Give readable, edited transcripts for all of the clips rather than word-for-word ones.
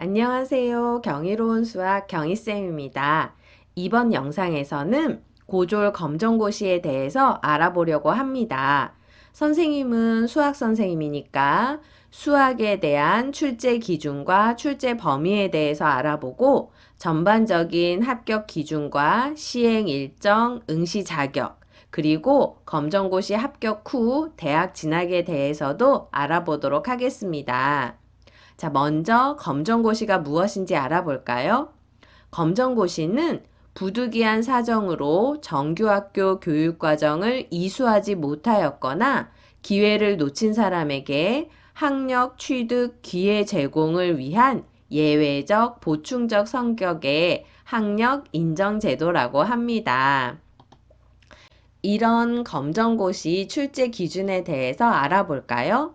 안녕하세요. 경이로운 수학 경희쌤입니다. 이번 영상에서는 고졸 검정고시에 대해서 알아보려고 합니다. 선생님은 수학 선생님이니까 수학에 대한 출제 기준과 출제 범위에 대해서 알아보고 전반적인 합격 기준과 시행 일정, 응시 자격, 그리고 검정고시 합격 후 대학 진학에 대해서도 알아보도록 하겠습니다. 자, 먼저 검정고시가 무엇인지 알아볼까요? 검정고시는 부득이한 사정으로 정규학교 교육과정을 이수하지 못하였거나 기회를 놓친 사람에게 학력 취득 기회 제공을 위한 예외적 보충적 성격의 학력 인정 제도라고 합니다. 이런 검정고시 출제 기준에 대해서 알아볼까요?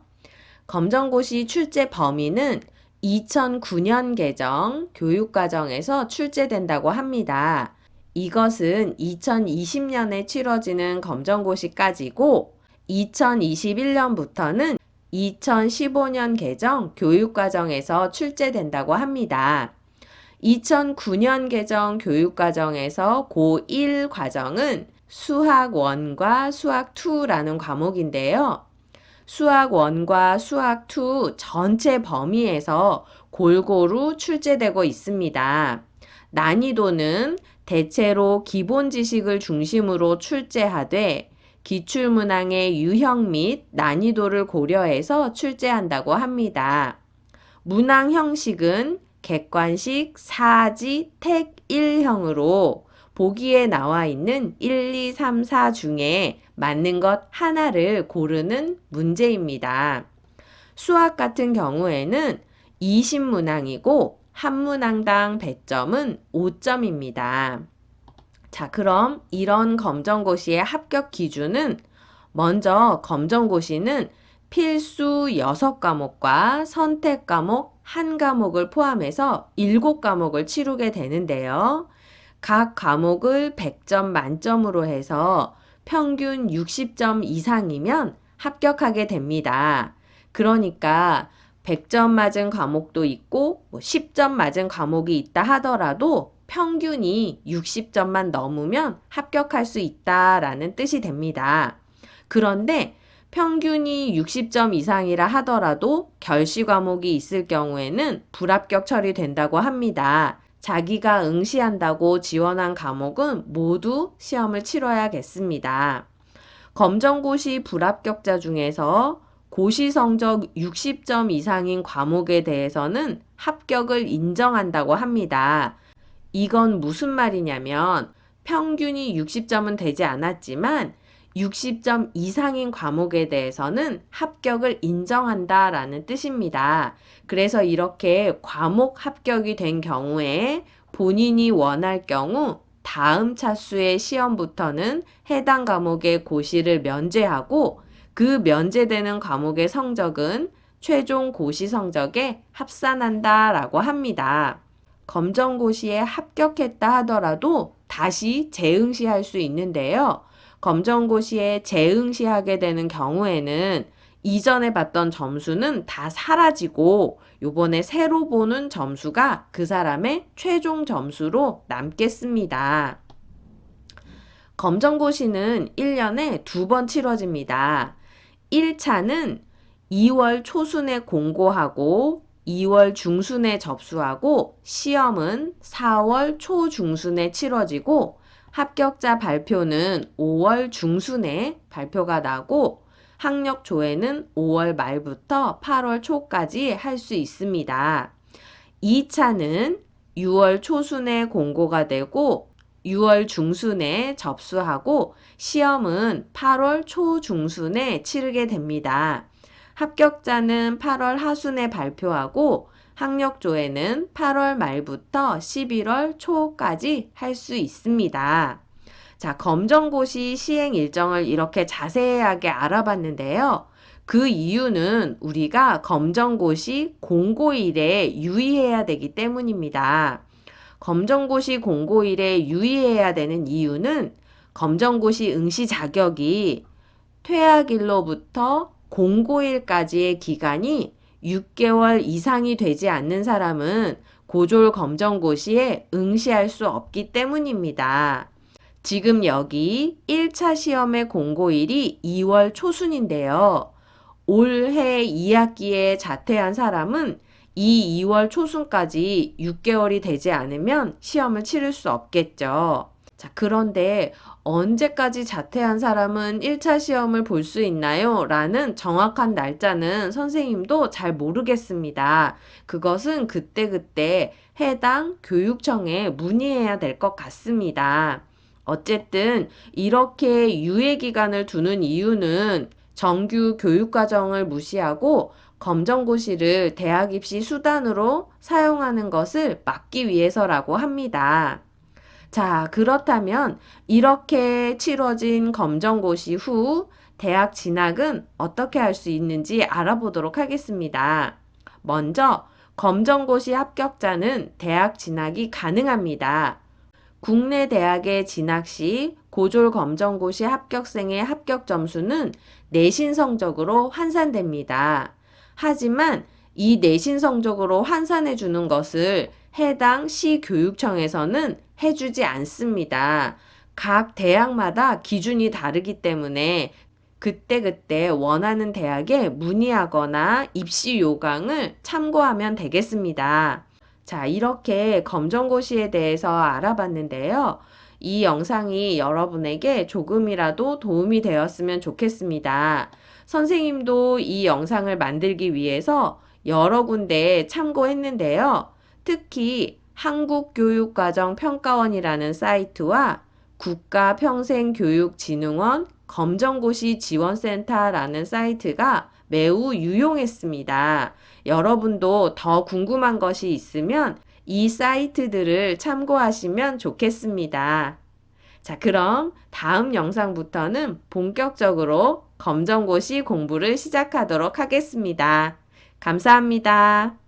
검정고시 출제 범위는 2009년 개정 교육과정에서 출제된다고 합니다. 이것은 2020년에 치러지는 검정고시까지고 2021년부터는 2015년 개정 교육과정에서 출제된다고 합니다. 2009년 개정 교육과정에서 고1 과정은 수학 1과 수학 2라는 과목인데요. 수학 1과 수학 2 전체 범위에서 골고루 출제되고 있습니다. 난이도는 대체로 기본 지식을 중심으로 출제하되 기출문항의 유형 및 난이도를 고려해서 출제한다고 합니다. 문항 형식은 객관식, 사지, 택 1형으로 보기에 나와 있는 1, 2, 3, 4 중에 맞는 것 하나를 고르는 문제입니다. 수학 같은 경우에는 20문항이고 한 문항당 배점은 5점입니다. 자, 그럼 이런 검정고시의 합격 기준은 먼저 검정고시는 필수 6과목과 선택 과목 1과목을 포함해서 7과목을 치르게 되는데요. 각 과목을 100점 만점으로 해서 평균 60점 이상이면 합격하게 됩니다. 그러니까 100점 맞은 과목도 있고 10점 맞은 과목이 있다 하더라도 평균이 60점만 넘으면 합격할 수 있다라는 뜻이 됩니다. 그런데 평균이 60점 이상이라 하더라도 결시 과목이 있을 경우에는 불합격 처리된다고 합니다. 자기가 응시한다고 지원한 과목은 모두 시험을 치러야겠습니다. 검정고시 불합격자 중에서 고시 성적 60점 이상인 과목에 대해서는 합격을 인정한다고 합니다. 이건 무슨 말이냐면 평균이 60점은 되지 않았지만 60점 이상인 과목에 대해서는 합격을 인정한다라는 뜻입니다. 그래서 이렇게 과목 합격이 된 경우에 본인이 원할 경우 다음 차수의 시험부터는 해당 과목의 고시를 면제하고 그 면제되는 과목의 성적은 최종 고시 성적에 합산한다라고 합니다. 검정고시에 합격했다 하더라도 다시 재응시할 수 있는데요. 검정고시에 재응시하게 되는 경우에는 이전에 봤던 점수는 다 사라지고 요번에 새로 보는 점수가 그 사람의 최종 점수로 남겠습니다. 검정고시는 1년에 2번 치러집니다. 1차는 2월 초순에 공고하고 2월 중순에 접수하고 시험은 4월 초중순에 치러지고 합격자 발표는 5월 중순에 발표가 나고 학력 조회는 5월 말부터 8월 초까지 할 수 있습니다. 2차는 6월 초순에 공고가 되고 6월 중순에 접수하고 시험은 8월 초중순에 치르게 됩니다. 합격자는 8월 하순에 발표하고 학력조회는 8월 말부터 11월 초까지 할 수 있습니다. 자, 검정고시 시행 일정을 이렇게 자세하게 알아봤는데요. 그 이유는 우리가 검정고시 공고일에 유의해야 되기 때문입니다. 검정고시 공고일에 유의해야 되는 이유는 검정고시 응시 자격이 퇴학일로부터 공고일까지의 기간이 6개월 이상이 되지 않는 사람은 고졸 검정고시에 응시할 수 없기 때문입니다. 지금 여기 1차 시험의 공고일이 2월 초순인데요. 올해 2학기에 자퇴한 사람은 이 2월 초순까지 6개월이 되지 않으면 시험을 치를 수 없겠죠. 자, 그런데 언제까지 자퇴한 사람은 1차 시험을 볼 수 있나요? 라는 정확한 날짜는 선생님도 잘 모르겠습니다. 그것은 그때그때 해당 교육청에 문의해야 될 것 같습니다. 어쨌든 이렇게 유예 기간을 두는 이유는 정규 교육과정을 무시하고 검정고시를 대학 입시 수단으로 사용하는 것을 막기 위해서라고 합니다. 자, 그렇다면 이렇게 치러진 검정고시 후 대학 진학은 어떻게 할 수 있는지 알아보도록 하겠습니다. 먼저 검정고시 합격자는 대학 진학이 가능합니다. 국내 대학에 진학 시 고졸 검정고시 합격생의 합격 점수는 내신 성적으로 환산됩니다. 하지만 이 내신 성적으로 환산해 주는 것을 해당 시교육청에서는 해주지 않습니다. 각 대학마다 기준이 다르기 때문에 그때그때 원하는 대학에 문의하거나 입시 요강을 참고하면 되겠습니다. 자, 이렇게 검정고시에 대해서 알아봤는데요. 이 영상이 여러분에게 조금이라도 도움이 되었으면 좋겠습니다. 선생님도 이 영상을 만들기 위해서 여러 군데 참고했는데요. 특히 한국교육과정평가원이라는 사이트와 국가평생교육진흥원 검정고시 지원센터라는 사이트가 매우 유용했습니다. 여러분도 더 궁금한 것이 있으면 이 사이트들을 참고하시면 좋겠습니다. 자, 그럼 다음 영상부터는 본격적으로 검정고시 공부를 시작하도록 하겠습니다. 감사합니다.